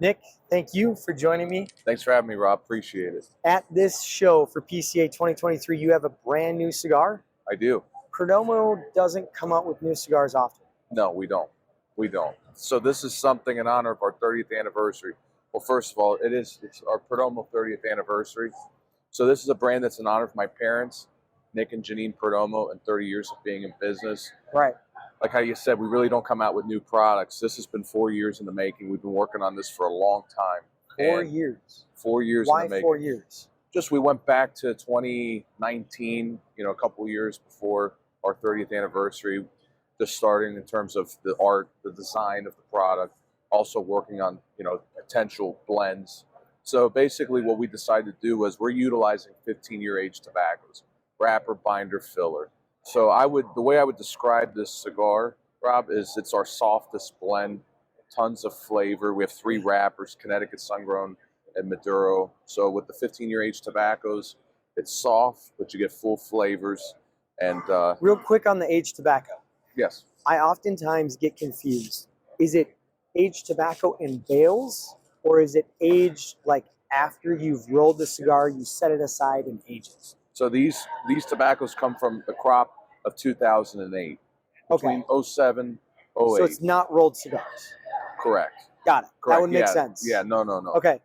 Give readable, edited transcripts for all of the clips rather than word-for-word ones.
Nick, thank you for joining me. Thanks for having me, Rob. Appreciate it. At this show for PCA 2023, you have a brand new cigar. I do. Perdomo doesn't come out with new cigars often. No, we don't. We don't. So this is something in honor of our 30th anniversary. Well, first of all, it's our Perdomo 30th anniversary. So this is a brand that's in honor of my parents, Nick and Janine Perdomo, and 30 years of being in business. Right. Like how you said, we really don't come out with new products. This has been 4 years in the making. We've been working on this for a long time. 4 years. 4 years Why in the making. 4 years? Just we went back to 2019, a couple years before our 30th anniversary, just starting in terms of the art, the design of the product, also working on, potential blends. So basically what we decided to do was we're utilizing 15-year aged tobaccos, wrapper, binder, filler. So the way I would describe this cigar, Rob, is it's our softest blend, tons of flavor. We have 3 wrappers, Connecticut, Sun-Grown, and Maduro. So with the 15-year aged tobaccos, it's soft, but you get full flavors. And real quick on the aged tobacco. Yes. I oftentimes get confused. Is it aged tobacco in bales, or is it aged like after you've rolled the cigar, you set it aside and age it? So these tobaccos come from the crop of 2008, between 07, 08. So it's not rolled cigars. Correct. Got it. Correct. That would make sense. Yeah, no. Okay.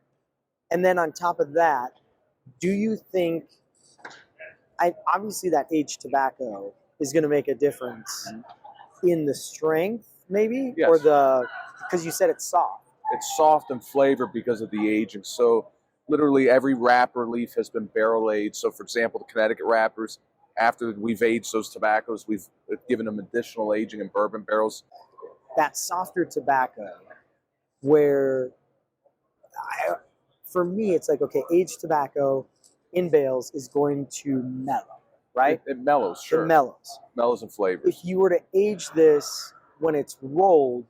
And then on top of that, do you think, obviously that aged tobacco is going to make a difference in the strength, maybe? Yes. Or because you said it's soft. It's soft and flavored because of the aging. So literally every wrapper leaf has been barrel aged. So for example, the Connecticut wrappers, after we've aged those tobaccos, we've given them additional aging in bourbon barrels. That softer tobacco, where for me, it's like, okay, aged tobacco in bales is going to mellow, right? It mellows, sure. It mellows. Mellows and flavors. If you were to age this when it's rolled,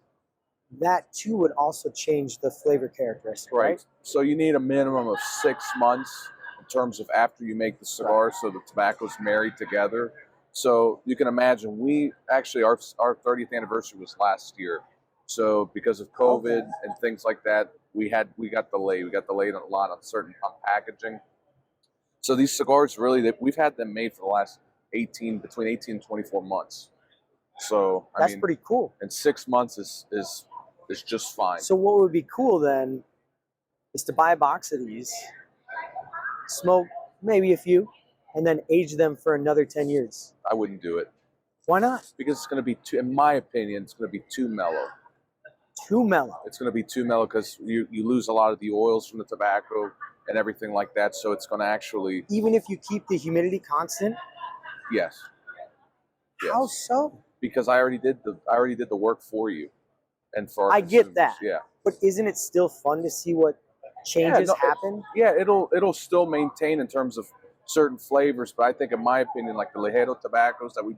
that too would also change the flavor characteristic, right? So you need a minimum of 6 months in terms of after you make the cigar, so the tobacco's married together. So you can imagine, our 30th anniversary was last year. So because of COVID and things like that, we got delayed. We got delayed a lot on certain packaging. So these cigars we've had them made for the last between 18 and 24 months. So that's pretty cool. And 6 months is just fine. So what would be cool then is to buy a box of these, smoke maybe a few, and then age them for another 10 years. I wouldn't do it. Why not? Because it's going to be in my opinion, it's going to be too mellow. Too mellow. It's going to be too mellow because you lose a lot of the oils from the tobacco and everything like that. So it's going to actually. Even if you keep the humidity constant? Yes. How so? Because I already did the work for you, and for our I get consumers. that. Yeah. But isn't it still fun to see what changes happen? It'll still maintain in terms of certain flavors, but I think, in my opinion, like the Ligero tobaccos that we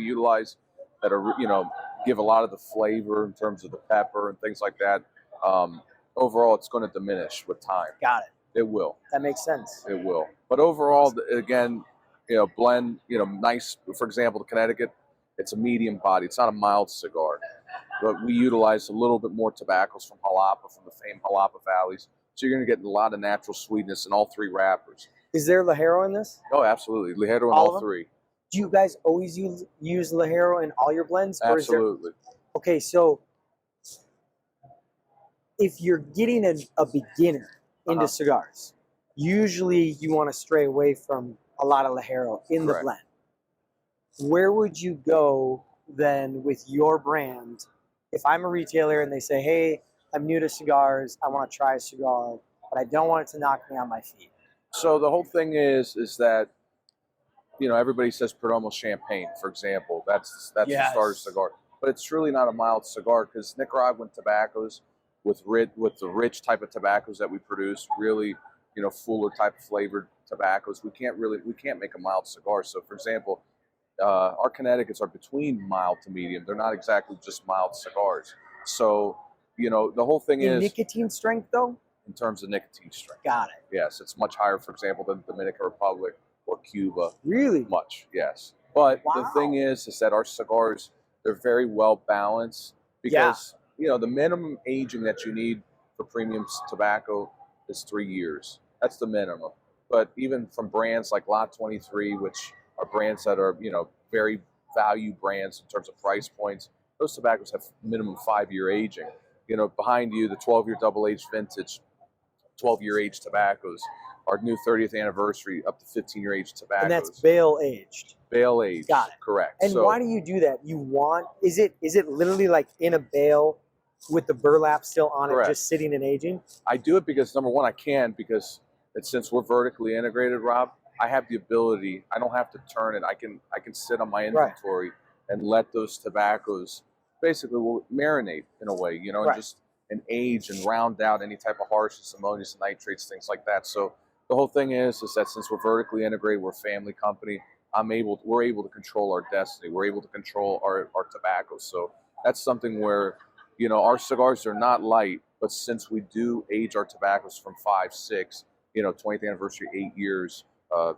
utilize, that are give a lot of the flavor in terms of the pepper and things like that. Overall, it's going to diminish with time. Got it. It will. That makes sense. It will. But overall, again, blend. Nice. For example, the Connecticut, it's a medium body. It's not a mild cigar, but we utilize a little bit more tobaccos from Jalapa, from the famed Jalapa valleys. So you're going to get a lot of natural sweetness in all 3 wrappers. Is there Ligero in this? Oh, absolutely. Ligero in all 3. Do you guys always use Ligero in all your blends? Or absolutely. Okay, so if you're getting a beginner into cigars, usually you want to stray away from a lot of Ligero in the blend. Where would you go then with your brand if I'm a retailer and they say, hey, I'm new to cigars, I want to try a cigar, but I don't want it to knock me on my feet? So the whole thing is that everybody says Perdomo Champagne, for example. That's the starter cigar, but it's truly not a mild cigar because Nicaraguan tobaccos with the rich type of tobaccos that we produce, really fuller type of flavored tobaccos, we can't make a mild cigar. So for example, our Connecticut's are between mild to medium. They're not exactly just mild cigars. So the whole thing is nicotine strength though. In terms of nicotine strength. Got it. Yes, it's much higher, for example, than the Dominican Republic or Cuba. Really? Much, yes. But the thing is that our cigars, they're very well balanced because, the minimum aging that you need for premium tobacco is 3 years. That's the minimum. But even from brands like Lot 23, which are brands that are, you know, very value brands in terms of price points, those tobaccos have minimum 5-year aging. You know, behind you, the 12-year double aged vintage, 12-year aged tobaccos, our new 30th anniversary up to 15-year aged tobaccos. And that's bale aged. Bale aged. Got it. Correct. And so, why do you do that? You want, is it literally like in a bale with the burlap still on Correct. it, just sitting and aging? I do it because, number one, I can, because since we're vertically integrated, Rob, I have the ability. I don't have to turn it. I can sit on my inventory and let those tobaccos basically will marinate in a way, you know, and just and age and round out any type of harshness, ammonias and nitrates, things like that. So the whole thing is that since we're vertically integrated, we're a family company. We're able to control our destiny. We're able to control our tobacco. So that's something where, you know, our cigars are not light, but since we do age our tobaccos from 5, 6, you know, 20th anniversary, 8 years,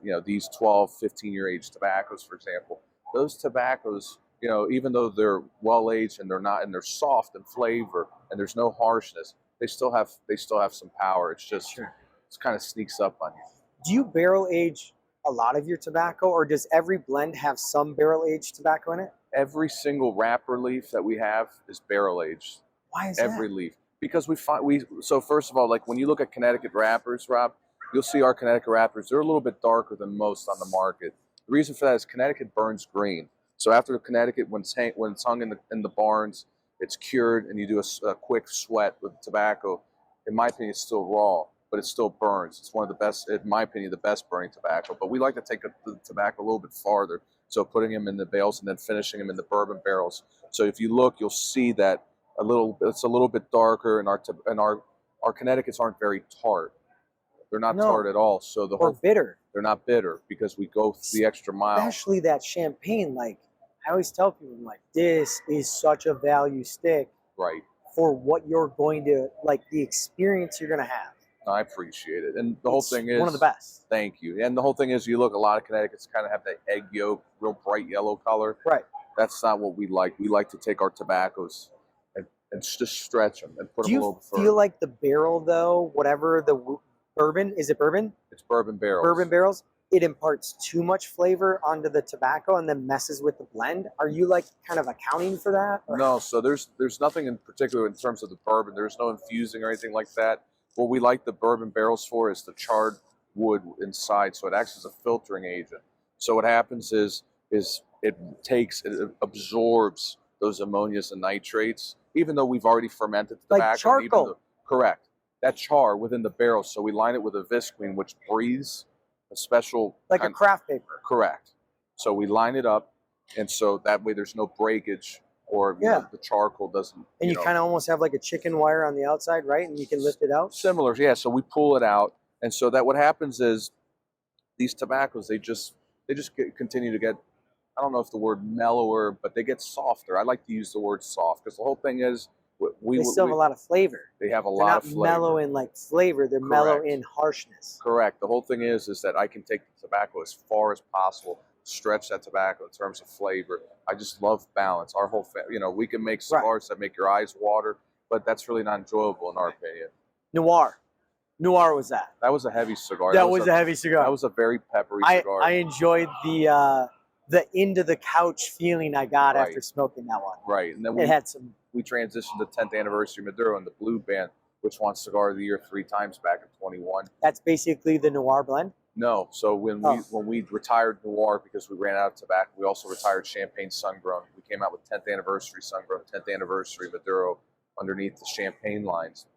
you know, these 12, 15-year aged tobaccos, for example, those tobaccos, you know, even though they're well aged and they're soft in flavor and there's no harshness, they still have some power. It's just it kind of sneaks up on you. Do you barrel age a lot of your tobacco, or does every blend have some barrel aged tobacco in it? Every single wrapper leaf that we have is barrel aged. Why is every that? leaf? Because so first of all, like when you look at Connecticut wrappers, Rob, you'll see our Connecticut wrappers, they're a little bit darker than most on the market. The reason for that is Connecticut burns green. So after the Connecticut, when it's hung in the barns, it's cured, and you do a quick sweat with tobacco. In my opinion, it's still raw, but it still burns. It's one of the best, in my opinion, the best burning tobacco. But we like to take the tobacco a little bit farther. So putting them in the bales and then finishing them in the bourbon barrels. So if you look, you'll see that it's a little bit darker, and our Connecticut's aren't very tart. They're not tart at all. So or bitter. They're not bitter because we go the extra mile. Especially that champagne. Like I always tell people, I'm like, this is such a value stick. Right. For what you're going to, like, the experience you're going to have. I appreciate it. And the whole thing is one of the best. Thank you. And the whole thing is, you look, a lot of Connecticut's kind of have that egg yolk, real bright yellow color. Right. That's not what we like. We like to take our tobaccos and just stretch them and put them a little bit further. Do you feel like the barrel, though, whatever the bourbon, is it bourbon? It's bourbon barrels. Bourbon barrels, it imparts too much flavor onto the tobacco and then messes with the blend? Are you like kind of accounting for that? Or? No, so there's nothing in particular in terms of the bourbon. There's no infusing or anything like that. What we like the bourbon barrels for is the charred wood inside, so it acts as a filtering agent. So what happens is it absorbs those ammonias and nitrates, even though we've already fermented the tobacco. Like charcoal. Correct. That char within the barrel. So we line it with a visqueen, which breathes a special... Like a craft paper. Correct. So we line it up, and so that way there's no breakage, or you know, the charcoal doesn't... And you kind of almost have like a chicken wire on the outside, right? And you can lift it out? Similar, yeah. So we pull it out, and so that what happens is these tobaccos, they just continue to get, I don't know if the word mellower, but they get softer. I like to use the word soft, because the whole thing is... They still have a lot of flavor. They have a lot of flavor. They're not mellow in like flavor. They're mellow in harshness. Correct. The whole thing is that I can take the tobacco as far as possible, stretch that tobacco in terms of flavor. I just love balance. Our whole you know, we can make cigars that make your eyes water, but that's really not enjoyable in our opinion. Noir. Noir was that. That was a heavy cigar. That was a heavy cigar. That was a very peppery cigar. I enjoyed the into the couch feeling I got after smoking that one. Right. And then we transitioned to 10th anniversary Maduro in the Blue Band, which won Cigar of the Year 3 times back in 21. That's basically the Noir blend? No. So when we retired Noir because we ran out of tobacco, we also retired Champagne Sungrown. We came out with 10th anniversary Sungrown, 10th anniversary Maduro underneath the Champagne lines.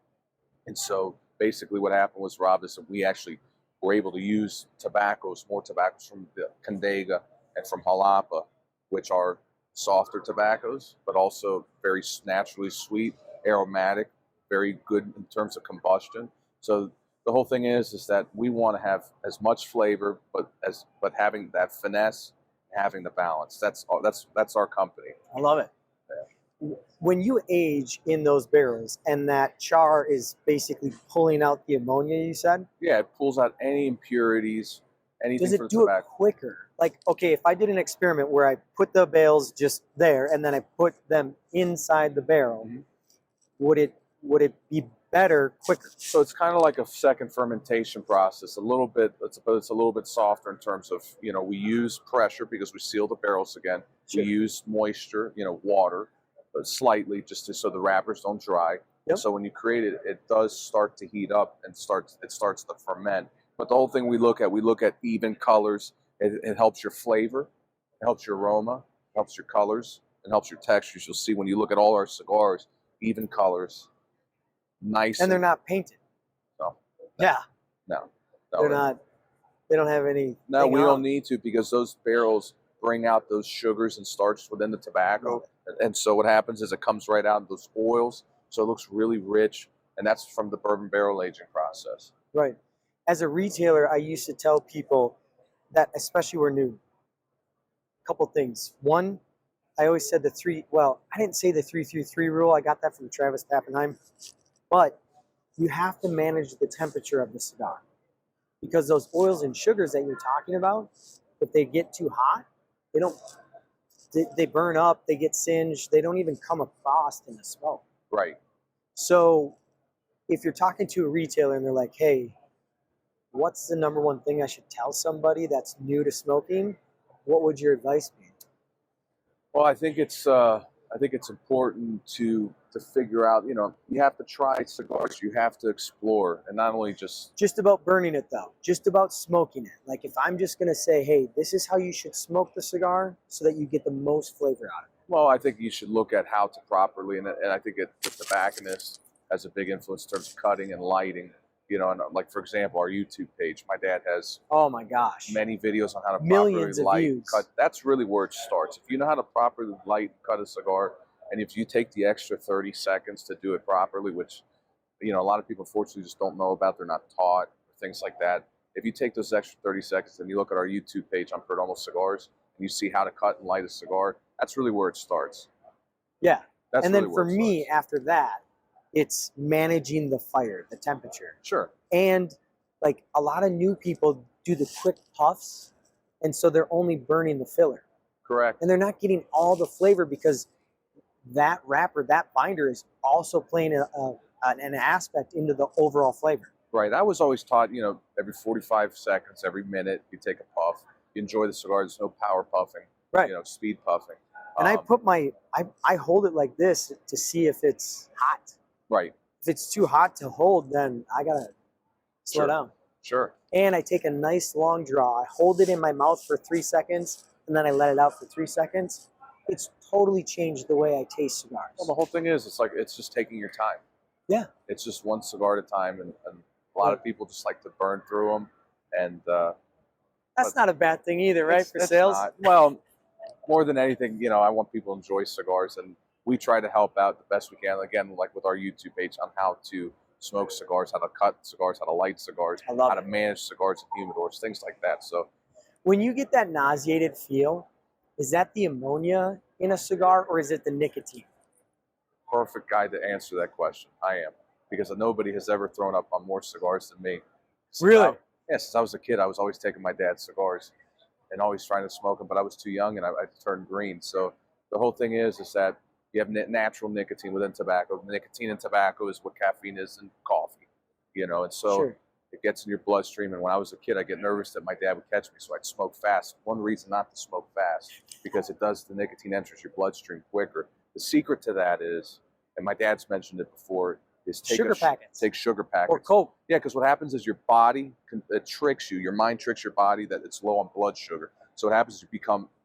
And so basically what happened was, Rob, is that we actually were able to use more tobaccos from the Condega and from Jalapa, which are softer tobaccos, but also very naturally sweet, aromatic, very good in terms of combustion. So the whole thing is that we want to have as much flavor, but having that finesse, having the balance. That's our company. I love it. Yeah. When you age in those barrels and that char is basically pulling out the ammonia, you said? Yeah, it pulls out any impurities, anything. Does it do it quicker? Like, okay, if I did an experiment where I put the bales just there and then I put them inside the barrel, would it be better quicker. So it's kind of like a second fermentation process. A little bit, but it's a little bit softer in terms of, we use pressure because we seal the barrels again. Sure. We use moisture, water, but slightly so the wrappers don't dry. Yep. So when you create it, it does start to heat up and it starts to ferment. But the whole thing we look at even colors. It helps your flavor, it helps your aroma, it helps your colors, it helps your textures. You'll see when you look at all our cigars, even colors, nice. And they're not painted. No. Yeah. No. They're not. They don't have any. No, we don't need to, because those barrels bring out those sugars and starches within the tobacco. And so what happens is it comes right out in those oils. So it looks really rich. And that's from the bourbon barrel aging process. Right. As a retailer, I used to tell people that, especially we're new, a couple things. One, I always said I didn't say the 3-3-3 rule. I got that from Travis Pappenheim. But you have to manage the temperature of the cigar, because those oils and sugars that you're talking about, if they get too hot, they burn up, they get singed, they don't even come across in the smoke. Right. So if you're talking to a retailer and they're like, hey, what's the number one thing I should tell somebody that's new to smoking? What would your advice be? Well, I think it's important to figure out, you have to try cigars, you have to explore, and not only just about burning it though, just about smoking it. Like if I'm just gonna say, hey, this is how you should smoke the cigar so that you get the most flavor out of it. Well, I think you should look at how to properly, and I think the tobacconist has a big influence in terms of cutting and lighting. And like, for example, our YouTube page, my dad has, oh my gosh, many videos on how to millions properly light, views. Cut. That's really where it starts. If you know how to properly light, cut a cigar, and if you take the extra 30 seconds to do it properly, which, a lot of people unfortunately just don't know about, they're not taught, things like that. If you take those extra 30 seconds and you look at our YouTube page on Perdomo Cigars, and you see how to cut and light a cigar, that's really where it starts. Yeah. That's and really then for me, after that, it's managing the fire, the temperature. Sure. And like a lot of new people do the quick puffs, and so they're only burning the filler. Correct. And they're not getting all the flavor, because that wrapper, that binder is also playing an aspect into the overall flavor. Right. I was always taught, every 45 seconds, every minute, you take a puff. You enjoy the cigar. There's no power puffing. Right. Speed puffing. And I put I hold it like this to see if it's hot. Right. If it's too hot to hold, then I gotta slow down. Sure. And I take a nice long draw. I hold it in my mouth for 3 seconds, and then I let it out for 3 seconds. It's totally changed the way I taste cigars. Well, the whole thing is, it's just taking your time. Yeah. It's just one cigar at a time, and a lot of people just like to burn through them. And that's not a bad thing either, right? For sales? Not. Well, more than anything, I want people to enjoy cigars, and we try to help out the best we can. Again, like with our YouTube page, on how to smoke cigars, how to cut cigars, how to light cigars, how to manage cigars in humidors, things like that. So when you get that nauseated feel, is that the ammonia in a cigar, or is it the nicotine? Perfect guy to answer that question. I am, because nobody has ever thrown up on more cigars than me. Really? Since I was a kid, I was always taking my dad's cigars and always trying to smoke them, but I was too young and I turned green. So the whole thing is that you have natural nicotine within tobacco. Nicotine in tobacco is what caffeine is in coffee, and so Sure. It gets in your bloodstream. And when I was a kid, I get nervous that my dad would catch me, so I'd smoke fast. One reason not to smoke fast, because the nicotine enters your bloodstream quicker. The secret to that is, and my dad's mentioned it before, is take sugar packets. Take sugar packets. Or Coke. Yeah, because what happens is your body, it tricks you. Your mind tricks your body that it's low on blood sugar. So what happens is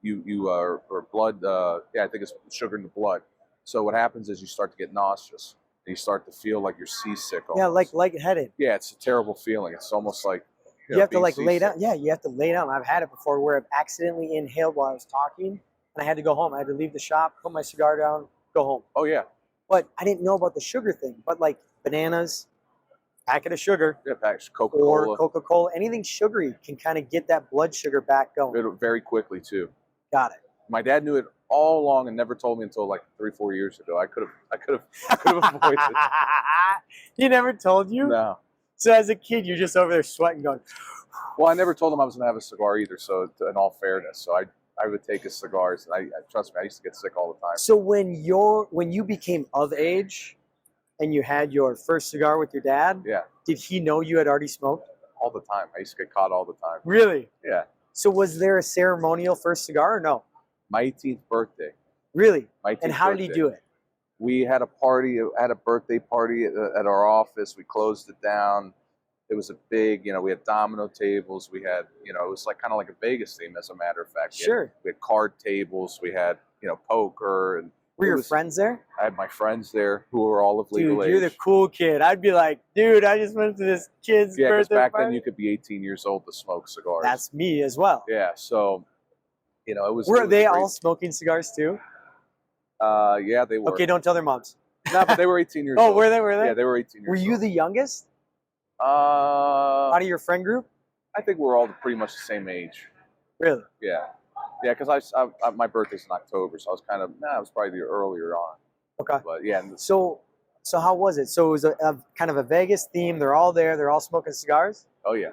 you are blood, I think it's sugar in the blood. So what happens is you start to get nauseous. And you start to feel like you're seasick. Almost. Yeah, like lightheaded. Yeah, it's a terrible feeling. It's almost like you have to like lay down. Yeah, you have to lay down. I've had it before where I've accidentally inhaled while I was talking, and I had to go home. I had to leave the shop, put my cigar down, go home. Oh yeah. But I didn't know about the sugar thing. But like bananas, packet of sugar, Coca-Cola, or Coca-Cola, anything sugary can kind of get that blood sugar back going. Very quickly too. Got it. My dad knew it all along and never told me until like 3-4 years ago. I could have avoided it. He never told you? No. So as a kid, you're just over there sweating, going. Well, I never told him I was going to have a cigar either. So, in all fairness, so I would take his cigars, and I trust me, I used to get sick all the time. So when you became of age, and you had your first cigar with your dad, Yeah, did he know you had already smoked? all the time. I used to get caught all the time. Really? Yeah. So was there a ceremonial first cigar or no? My 18th birthday. Really? My 18th And how did he birthday. do it? We had a party, had a birthday party at our office. We closed it down. It was a big, we had domino tables. We had, it was like kind of like a Vegas theme, as a matter of fact. Sure. We had card tables. We had, poker. And Were your friends there? I had my friends there who were all of legal age. Dude, you're the cool kid. I'd be like, dude, I just went to this kid's Yeah, because birthday back party. then you could be 18 years old to smoke cigars. That's me as well. Yeah, so, it was. Were it was they great. all smoking cigars too? Yeah, they were. Okay, don't tell their moms. No, but they were 18 years Oh, old. were they? Were they? Yeah, they were 18 years old. Were you the youngest Uh, out of your friend group? I think we're all pretty much the same age. Really? Yeah. Yeah, because my birthday's in October, so I was I was probably the earlier on. Okay. But yeah. So how was it? So it was a kind of a Vegas theme. They're all there. They're all smoking cigars. Oh yeah.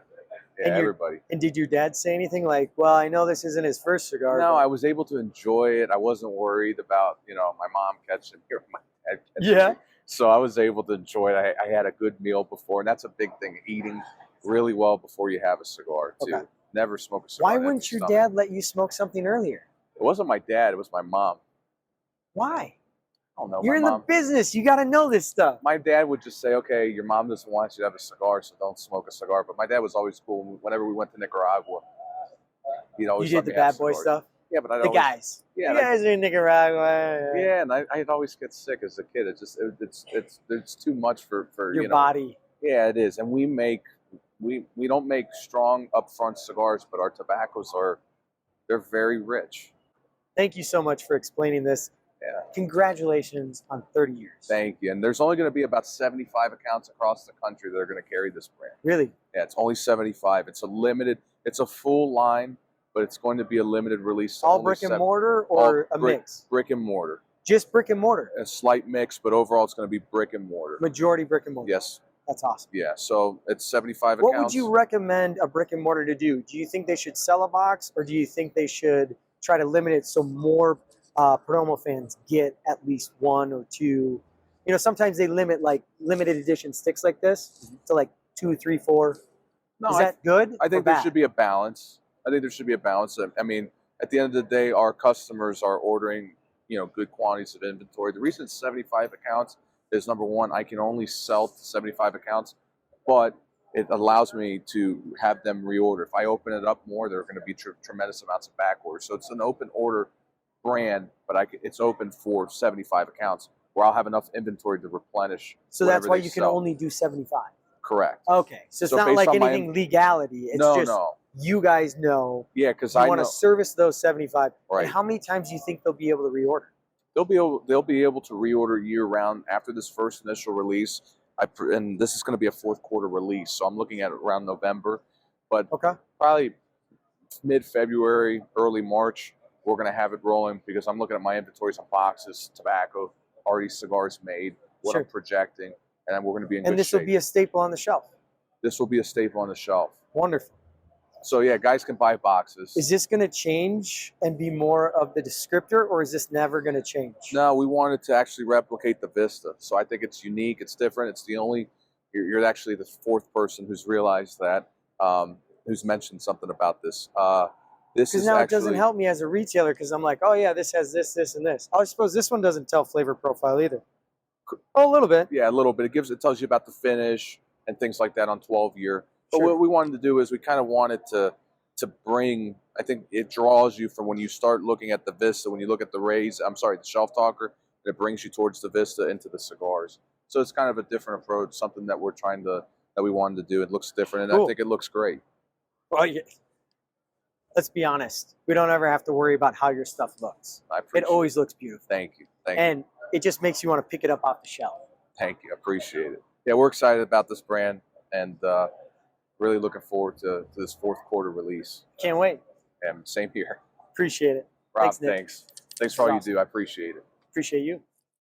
Yeah, And everybody. And did your dad say anything like, well, I know this isn't his first cigar. No, but... I was able to enjoy it. I wasn't worried about, my mom catching me or my dad catching Yeah. me. So I was able to enjoy it. I had a good meal before, and that's a big thing, eating really well before you have a cigar, too. Okay. Never smoke a cigar. Why on an wouldn't empty your stomach. dad let you smoke something earlier? It wasn't my dad. It was my mom. Why? I don't know. You're my in mom, the business. You got to know this stuff. My dad would just say, okay, your mom doesn't want you to have a cigar, so don't smoke a cigar. But my dad was always cool. Whenever we went to Nicaragua, he'd always You let did the me have bad boy cigars. stuff? Yeah, but The guys. Yeah, the guys are in Nicaragua. Yeah, and I'd always get sick as a kid. It's just it's too much for Your body. Yeah, it is. And we don't make strong upfront cigars, but our tobaccos they're very rich. Thank you so much for explaining this. Yeah. Congratulations on 30 years. Thank you. And there's only going to be about 75 accounts across the country that are going to carry this brand. Really? Yeah, it's only 75. It's a full line, but it's going to be a limited release. All brick and mortar or a mix? Brick and mortar. Just brick and mortar? A slight mix, but overall it's going to be brick and mortar. Majority brick and mortar? Yes. That's awesome. Yeah, so it's 75 accounts. What would you recommend a brick and mortar to do? Do you think they should sell a box, or do you think they should try to limit it so more Perdomo fans get at least one or two? Sometimes they limit like limited edition sticks like this to like 2, 3, 4. No, is that good? I think there should be a balance. I mean, at the end of the day, our customers are ordering, good quantities of inventory. The reason it's 75 accounts is, number one, I can only sell to 75 accounts, but it allows me to have them reorder. If I open it up more, there are going to be tremendous amounts of back orders. So it's an open order brand, but it's open for 75 accounts where I'll have enough inventory to replenish. So that's why you can only do 75. Correct. Okay, so it's not like anything legality. It's just you guys know. Yeah, because I want to service those 75. Right. And how many times do you think they'll be able to reorder? They'll be able to reorder year round after this first initial release. And this is going to be a fourth quarter release, so I'm looking at it around November. But probably mid-February, early March, we're going to have it rolling, because I'm looking at my inventories on boxes, tobacco, already cigars made, what I'm projecting, and then we're going to be in good shape. And this will be a staple on the shelf. This will be a staple on the shelf. Wonderful. So yeah, guys can buy boxes. Is this going to change and be more of the descriptor, or is this never going to change? No, we wanted to actually replicate the Vista. So I think it's unique. It's different. It's the only, you're actually the fourth person who's realized that, who's mentioned something about this. This is now actually, it doesn't help me as a retailer, because I'm like, oh yeah, this has this, this, and this. I suppose this one doesn't tell flavor profile either. Oh, a little bit. Yeah, a little bit. It tells you about the finish and things like that on 12-year. But Sure. what we wanted to do is we kind of wanted to bring, I think it draws you from when you start looking at the Vista, when you look at the Shelf Talker, and it brings you towards the Vista into the cigars. So it's kind of a different approach, something that we wanted to do. It looks different, and Cool. I think it looks great. Well, yeah. Let's be honest. We don't ever have to worry about how your stuff looks. I appreciate It always looks beautiful. Thank you. Thank you. And it just makes you want to pick it up off the shelf. Thank you. I appreciate it. Yeah, we're excited about this brand, and really looking forward to this fourth quarter release. Can't wait. And same here. Appreciate it. Rob, Thanks, Nick. thanks. Thanks for all you do. I appreciate it. Appreciate you.